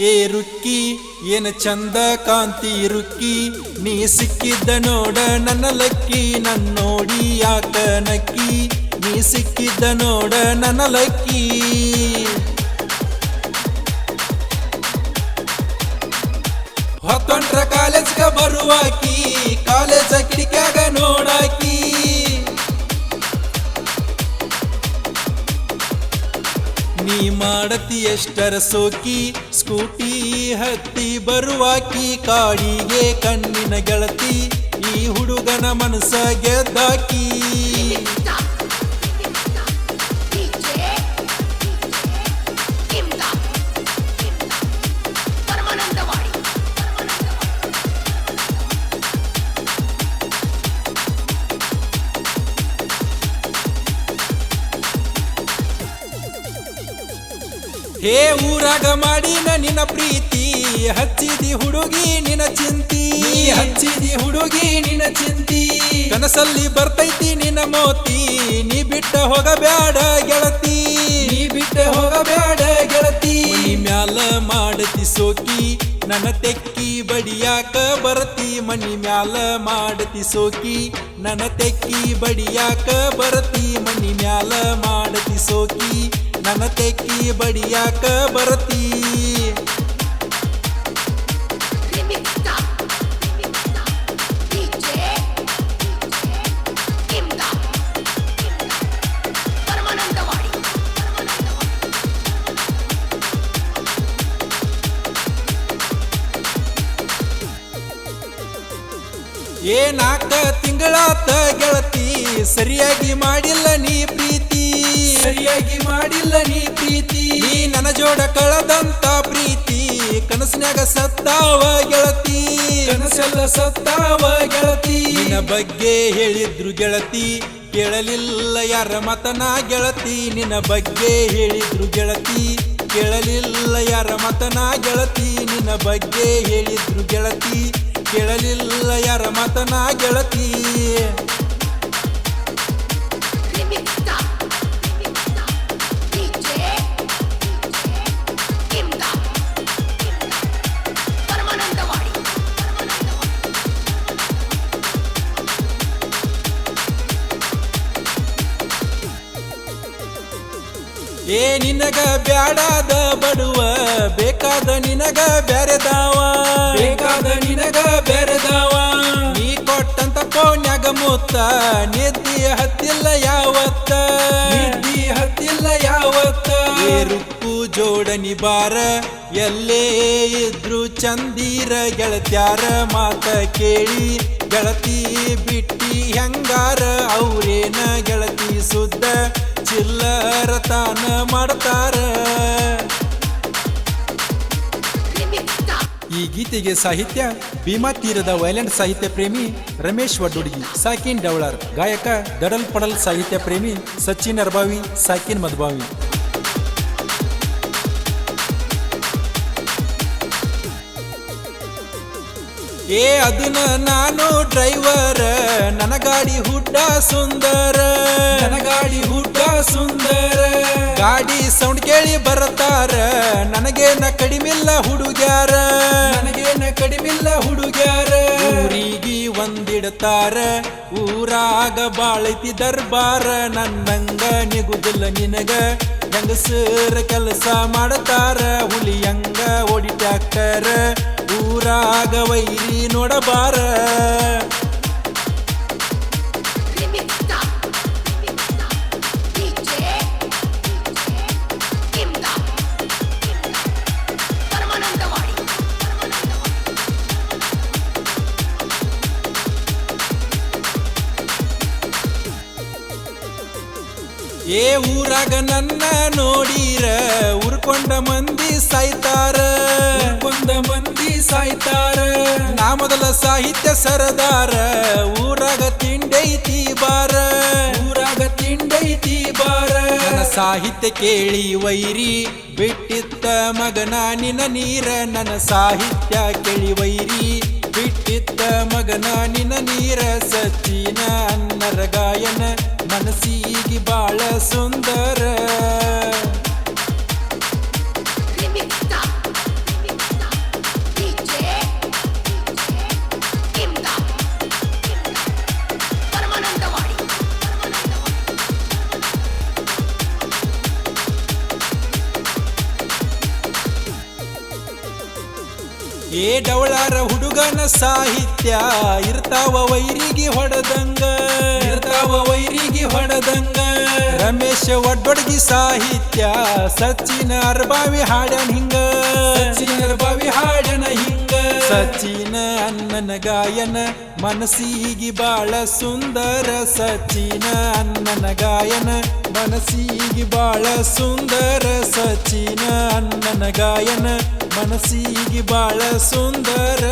ಏ ರುಕ್ಕಿ ಏನ ಚಂದ ಕಾಂತಿ ರುಕ್ಕಿ ನೀ ಸಿಕ್ಕಿದ್ದ ನೋಡ ನನ್ನ ಲಕ್ಕಿ ನನ್ನೋಡಿ ಯಾಕ ನಕ್ಕಿ ನೀ ಸಿಕ್ಕಿದ್ದ ನೋಡ ನನ್ನ ಲಕ್ಕಿ ಹೊತ್ತೊಂಟ್ರ ಕಾಲೇಜ್ಗ ಬರುವಾಕಿ ಕಾಲೇಜ ಕಿಡಿಕ್ಯಾಗ ನೋಡಾಕಿ ನೀ ಮಾಡತಿ ಎಷ್ಟರ ಸೋಕಿ ಸ್ಕೂಟಿ ಹತ್ತಿ ಬರುವಾಕಿ ಕಾಡಿಗೆ ಕಣ್ಣಿನ ಗೆಳತಿ ಈ ಹುಡುಗನ ಮನಸ ಗೆದ್ದಾಕಿ ಹೇ ಊರಾಗ ಮಾಡಿನ ನಿನ್ನ ಪ್ರೀತಿ ಹಚ್ಚಿದಿ ಹುಡುಗಿ ನಿನ್ನ ಚಿಂತಿ ಹಚ್ಚಿದಿ ಹುಡುಗಿ ನಿನ್ನ ಚಿಂತಿ ಕನಸಲ್ಲಿ ಬರ್ತೈತಿ ನಿನ್ನ ಮೋತಿ ನೀ ಬಿಟ್ಟ ಹೋಗಬ್ಯಾಡ ಗೆಳತಿ ನೀ ಬಿಟ್ಟ ಹೋಗಬ್ಯಾಡ ಗೆಳತಿ ಮನಿ ಮ್ಯಾಲ ಮಾಡತಿ ಸೋಕಿ ನನ್ನ ತೆಕ್ಕಿ ಬಡಿಯಾಕ ಬರತಿ ಮನಿ ಮ್ಯಾಲ ಮಾಡತಿ ಸೋಕಿ ನನ್ನ ತೆಕ್ಕಿ ಬಡಿಯಾಕ ಬರತಿ ಮನಿ ಮ್ಯಾಲ ಮಾಡತಿ ಸೋಕಿ ನನ್ನ ತೆಕ್ಕಿ ಬಡಿಯಾಕ ಬರತಿ ಏ ನಾಕ ತಿಂಗಳಾತ ಗೆಳತಿ ಸರಿಯಾಗಿ ಮಾಡಿಲ್ಲ ನೀ ಪ್ರೀತಿ ಸರಿಯಾಗಿ ಮಾಡಿಲ್ಲ ನೀ ಪ್ರೀತಿ ನೀ ನನ್ನ ಜೋಡ ಕಳದಂತ ಪ್ರೀತಿ ಕನಸಿನ್ಯಾಗ ಸತ್ತಾವ ಗೆಳತಿ ಕನಸೆಲ್ಲ ಸತ್ತಾವ ಗೆಳತಿ ನಿನ್ನ ಬಗ್ಗೆ ಹೇಳಿದ್ರು ಗೆಳತಿ ಕೇಳಲಿಲ್ಲ ಯಾರ ಮತನ ಗೆಳತಿ ನಿನ್ನ ಬಗ್ಗೆ ಹೇಳಿದ್ರು ಗೆಳತಿ ಕೇಳಲಿಲ್ಲ ಯಾರ ಮತನ ಗೆಳತಿ ನಿನ್ನ ಬಗ್ಗೆ ಹೇಳಿದ್ರು ಗೆಳತಿ ಕೇಳಲಿಲ್ಲ ಯಾರ ಮತನ ಗೆಳತಿ ಏ ನಿನಗ ಬ್ಯಾಡಾದ ಬಡುವ ಬೇಕಾದ ನಿನಗ ಬ್ಯಾರೆದಾವ ಬೇಕಾದ ನಿನಗ ಬ್ಯಾರೆದಾವ ನೀ ಕೊಟ್ಟಂತ ಪೋನ್ಯಾಗ ಮುತ್ತ ನಿದ್ದಿ ಹತ್ತಿಲ್ಲ ಯಾವತ್ತ ನಿದ್ದಿ ಹತ್ತಿಲ್ಲ ಯಾವತ್ತ ಏ ರುಕ್ಕು ಜೋಡನಿ ಬಾರ ಎಲ್ಲೇ ಇದ್ರು ಚಂದೀರ ಗೆಳತ್ಯಾರ ಮಾತ ಕೇಳಿ ಗೆಳತಿ ಬಿಟ್ಟಿ ಹೆಂಗಾರ ಅವ್ರೇನ ಗೆಳತಿ ಸುದ್ದ ಚಿಲ್ಲರ ತಾನ ಮಾಡ್ತಾರ ಈ ಗೀತೆಗೆ ಸಾಹಿತ್ಯ ಭೀಮಾ ತೀರದ ವೈಲೆಂಟ್ ಸಾಹಿತ್ಯ ಪ್ರೇಮಿ ರಮೇಶ್ ವಡ್ಡುಡ್ಗಿ ಸಾಕಿನ್ ಡವಳರ್ ಗಾಯಕ ದಡಲ್ ಪಡಲ್ ಸಾಹಿತ್ಯ ಪ್ರೇಮಿ ಸಚಿನ್ ಅರ್ಬಾವಿ ಸಾಕಿನ್ ಮದ್ಬಾವಿ ಏ ಅದನ್ನ ನಾನು ಡ್ರೈವರ್ ನನ್ನ ಗಾಡಿ ಹುಡ್ಡ ಸುಂದರ ನನ್ನ ಗಾಡಿ ಹುಡ್ಡ ಸುಂದರ ಗಾಡಿ ಸೌಂಡ್ ಕೇಳಿ ಬರತಾರ ನನಗೇನ ಕಡಿಮಿಲ್ಲ ಹುಡುಗ್ಯಾರ ನನಗೇನ ಕಡಿಮಿಲ್ಲ ಹುಡುಗ್ಯಾರ ಊರಿಗೆ ಒಂದಿಡ್ತಾರ ಊರಾಗ ಬಾಳೈತಿ ದರ್ಬಾರ ನನ್ನಂಗ ನಿಗುದಿಲ್ಲ ನಿನಗ ಹೆಂಗಸರ ಕೆಲಸ ಮಾಡ್ತಾರ ಹುಲಿಯಂಗ ಓಡಿ ಟ್ಯಾಕ್ಟರ್ ಊರಾಗ ವೈರಿ ನೋಡಬಾರ ಏ ಊರಾಗ ನನ್ನ ನೋಡಿರ ಉರ್ಕೊಂಡ ಮಂದಿ ಸಾಯ್ತಾರ ನಾ ಮೊದಲ ಸಾಹಿತ್ಯ ಸರದಾರ ಊರಾಗ ತಿಂಡೈತಿ ಬಾರ ನನ್ನ ಸಾಹಿತ್ಯ ಕೇಳಿ ವೈರಿ ಬಿಟ್ಟಿತ್ತ ಮಗನ ನಿನ ನೀರ ನನ್ನ ಸಾಹಿತ್ಯ ಕೇಳಿ ವೈರಿ ಬಿಟ್ಟಿತ್ತ ಮಗನ ನಿನ ನೀರ ಸಚಿನ ಅನ್ನರ ಗಾಯನ ಮನಸ್ಸಿಗೆ ಬಾಳ ಸುಂದರ ಏ ಡವಳಾರ ಹುಡುಗನ ಸಾಹಿತ್ಯ ಇರ್ತಾವ ವೈರಿಗೆ ಹೊಡೆದಂಗ ರಮೇಶ್ ಒಡ್ಡೊಡ್ಗಿ ಸಾಹಿತ್ಯ ಸಚಿನ ಅರ್ಬಾವಿ ಹಾಡ್ಯಾನ ಹಿಂಗ ಸಚಿನ ಅನ್ನನ ಗಾಯನ ಮನಸ್ಸಿಗೆ ಬಾಳ ಸುಂದರ ಸಚಿನ ಅನ್ನನ ಗಾಯನ ಮನಸ್ಸಿಗೆ ಬಾಳ ಸುಂದರ ಸಚಿನ ಅನ್ನನ ಗಾಯನ ಮನಸ್ಸಿಗೆ ಬಾಳ ಸುಂದರ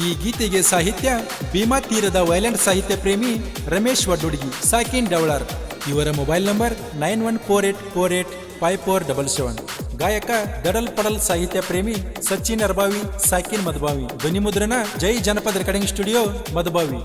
ಈ ಗೀತೆಗೆ ಸಾಹಿತ್ಯ ಭೀಮಾ ತೀರದ ವೈಲೆಂಟ್ ಸಾಹಿತ್ಯ ಪ್ರೇಮಿ ರಮೇಶ್ ವಡ್ಡುಡ್ಗಿ ಸಾಕಿನ್ ಡವಳಾರ್. ಇವರ ಮೊಬೈಲ್ ನಂಬರ್ 9148485477. ಗಾಯಕ ದಡಲ್ ಪಡಲ್ ಸಾಹಿತ್ಯ ಪ್ರೇಮಿ ಸಚಿನ್ ಅರ್ಬಾವಿ ಸಾಕಿನ್ ಮದಬಾವಿ. ಧ್ವನಿ ಮುದ್ರಣ ಜೈ ಜನಪದ ರೆಕಾರ್ಡಿಂಗ್ ಸ್ಟುಡಿಯೋ ಮದಬಾವಿ.